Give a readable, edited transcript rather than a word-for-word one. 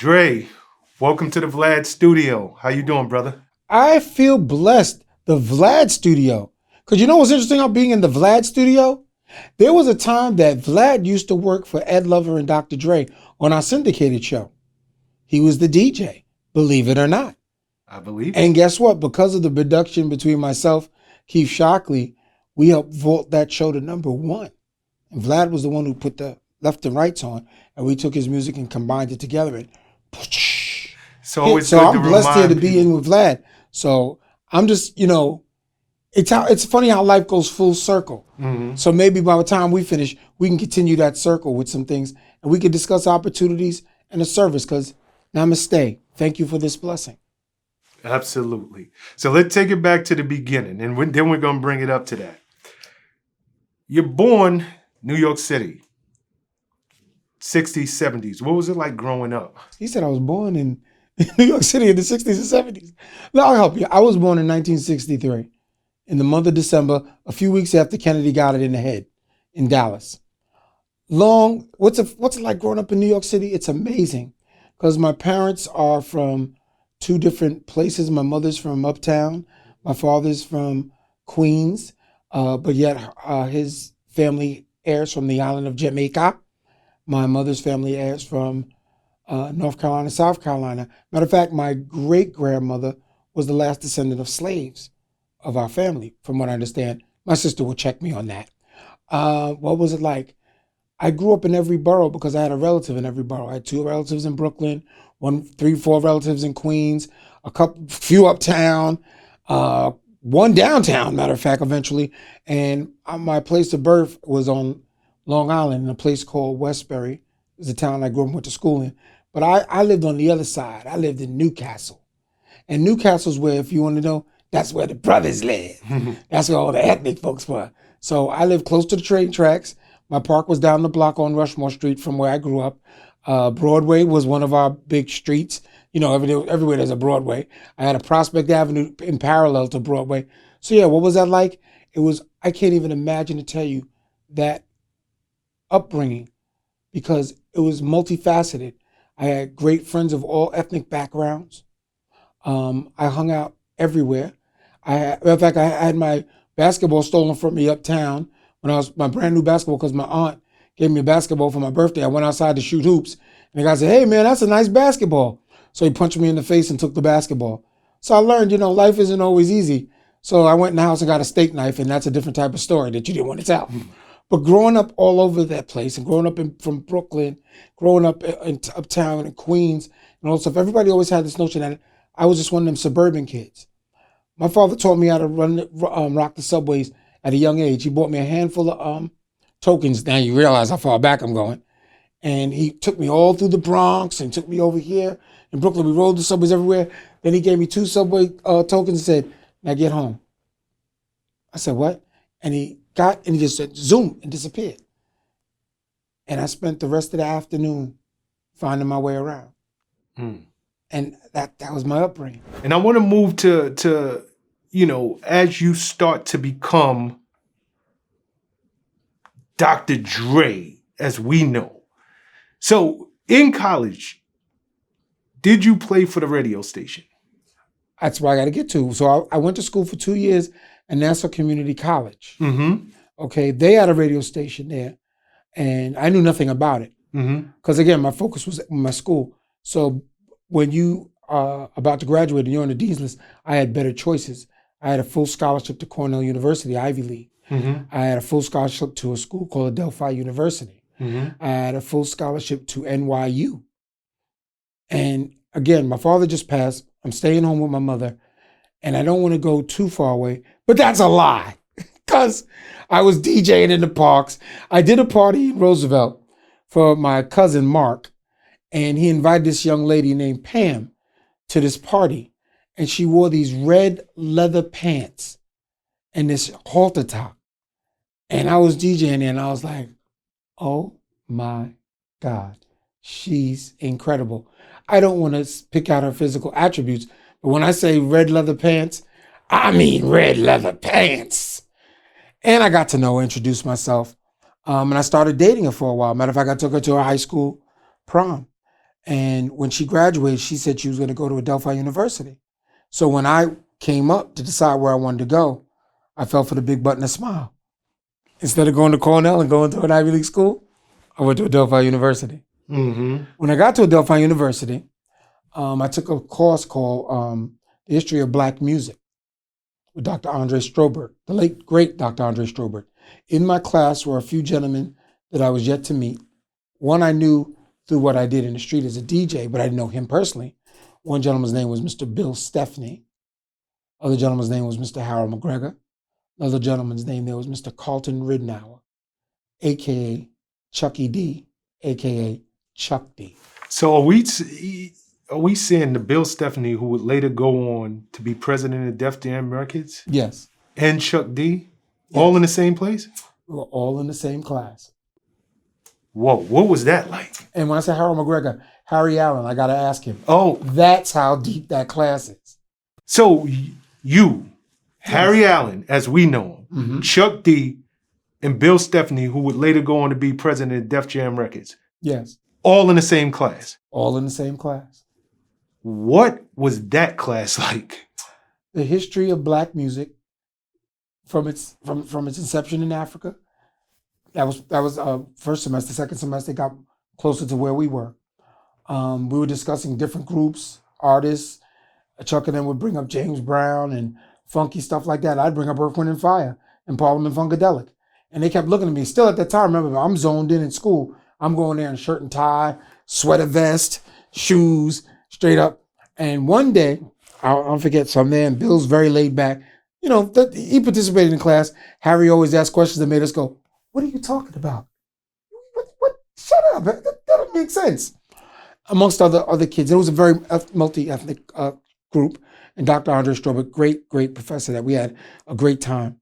Dre, welcome to the Vlad studio. How you doing, brother? I feel blessed. The Vlad studio. Because you know what's interesting about being in the Vlad studio? There was a time that Vlad used to work for Ed Lover and Dr. Dre on our syndicated show. He was the DJ, believe it or not. I believe it. And guess what? Because of the production between myself, Keith Shockley, we helped vault that show to #1. And Vlad was the one who put the left and rights on, and we took his music and combined it together. And so I'm blessed here to be in with Vlad. So I'm just, it's funny how life goes full circle. Mm-hmm. So maybe by the time we finish, we can continue that circle with some things, and we can discuss opportunities and the service. Because namaste. Thank you for this blessing. Absolutely. So let's take it back to the beginning, and then we're going to bring it up to that. You're born New York City, 60s, 70s. What was it like growing up? He said I was born in New York City in the 60s and 70s. No, I'll help you. I was born in 1963 in the month of December, a few weeks after Kennedy got it in the head in Dallas. What's it like growing up in New York City? It's amazing because my parents are from two different places. My mother's from Uptown. My father's from Queens, but yet his family heirs from the island of Jamaica. My mother's family heirs from North Carolina, South Carolina. Matter of fact, my great-grandmother was the last descendant of slaves of our family, from what I understand. My sister will check me on that. What was it like? I grew up in every borough because I had a relative in every borough. I had 2 relatives in Brooklyn, 4 relatives in Queens, few uptown, 1 downtown, matter of fact, eventually. And my place of birth was on Long Island in a place called Westbury. It's a town I grew up and went to school in. But I lived on the other side. I lived in Newcastle. And Newcastle's where, if you want to know, that's where the brothers live. That's where all the ethnic folks were. So I lived close to the train tracks. My park was down the block on Rushmore Street from where I grew up. Broadway was one of our big streets. Everywhere there's a Broadway. I had a Prospect Avenue in parallel to Broadway. So yeah, what was that like? I can't even imagine to tell you that upbringing because it was multifaceted. I had great friends of all ethnic backgrounds. I hung out everywhere. In fact, I had my basketball stolen from me uptown when I was my brand new basketball because my aunt gave me a basketball for my birthday. I went outside to shoot hoops, and the guy said, "Hey man, that's a nice basketball." So he punched me in the face and took the basketball. So I learned, life isn't always easy. So I went in the house and got a steak knife, and that's a different type of story that you didn't want to tell. But growing up all over that place and growing up from Brooklyn, growing up in Uptown and Queens and all that stuff, everybody always had this notion that I was just one of them suburban kids. My father taught me how to rock the subways at a young age. He bought me a handful of tokens. Now you realize how far back I'm going. And he took me all through the Bronx and took me over here in Brooklyn. We rode the subways everywhere. Then he gave me 2 subway tokens and said, "Now get home." I said, "What?" And he just said, "Zoom," and disappeared. And I spent the rest of the afternoon finding my way around. And that was my upbringing. And I want to move to as you start to become Dr. Dre, as we know. So in college, did you play for the radio station? That's where I got to get to. So I went to school for 2 years at Nassau Community College. Mm-hmm. Okay, they had a radio station there, and I knew nothing about it. Because again, my focus was my school. So when you are about to graduate and you're on the dean's list, I had better choices. I had a full scholarship to Cornell University, Ivy League. I had a full scholarship to a school called Adelphi University. I had a full scholarship to NYU. And again, my father just passed. I'm staying home with my mother, and I don't want to go too far away, but that's a lie because I was DJing in the parks. I did a party in Roosevelt for my cousin Mark, and he invited this young lady named Pam to this party, and she wore these red leather pants and this halter top. And I was DJing and I was like, oh my God, she's incredible. I don't want to pick out her physical attributes, but when I say red leather pants, I mean red leather pants. And I got to know her, introduce myself. And I started dating her for a while. Matter of fact, I took her to her high school prom. And when she graduated, she said she was going to go to Adelphi University. So when I came up to decide where I wanted to go, I fell for the big button of smile. Instead of going to Cornell and going to an Ivy League school, I went to Adelphi University. Mm-hmm. When I got to Adelphi University, I took a course called The History of Black Music with Dr. Andre Strobert, the late, great Dr. Andre Strobert. In my class were a few gentlemen that I was yet to meet. One I knew through what I did in the street as a DJ, but I didn't know him personally. One gentleman's name was Mr. Bill Stephney. Other gentleman's name was Mr. Harold McGregor. Another gentleman's name there was Mr. Carlton Ridnour, a.k.a. Chucky D, a.k.a. Chuck D. So are we seeing the Bill Stephney who would later go on to be president of Def Jam Records Yes. and Chuck D, Yes. all in the same place? We were all in the same class. Whoa, what was that like? And when I say Harold McGregor, Harry Allen, I got to ask him. Oh, That's how deep that class is. so you, Harry Allen, as we know him, Mm-hmm. Chuck D, and Bill Stephney, who would later go on to be president of Def Jam Records, Yes. all in the same class. All in the same class. What was that class like? The history of black music from its inception in Africa. That was first semester. Second semester got closer to where we were. We were discussing different groups, artists. Chuck and them would bring up James Brown and funky stuff like that. I'd bring up Earth, Wind and Fire and Parliament Funkadelic. And they kept looking at me. Still at that time, remember, I'm zoned in school. I'm going there in shirt and tie, sweater vest, shoes, straight up. And one day, I'll forget, so I'm there and Bill's very laid back. You know, he participated in class. Harry always asked questions that made us go, what are you talking about? What? Shut up. That doesn't make sense. Amongst other kids. It was a very multi-ethnic group. And Dr. Andre Strobert, great professor that we had a great time.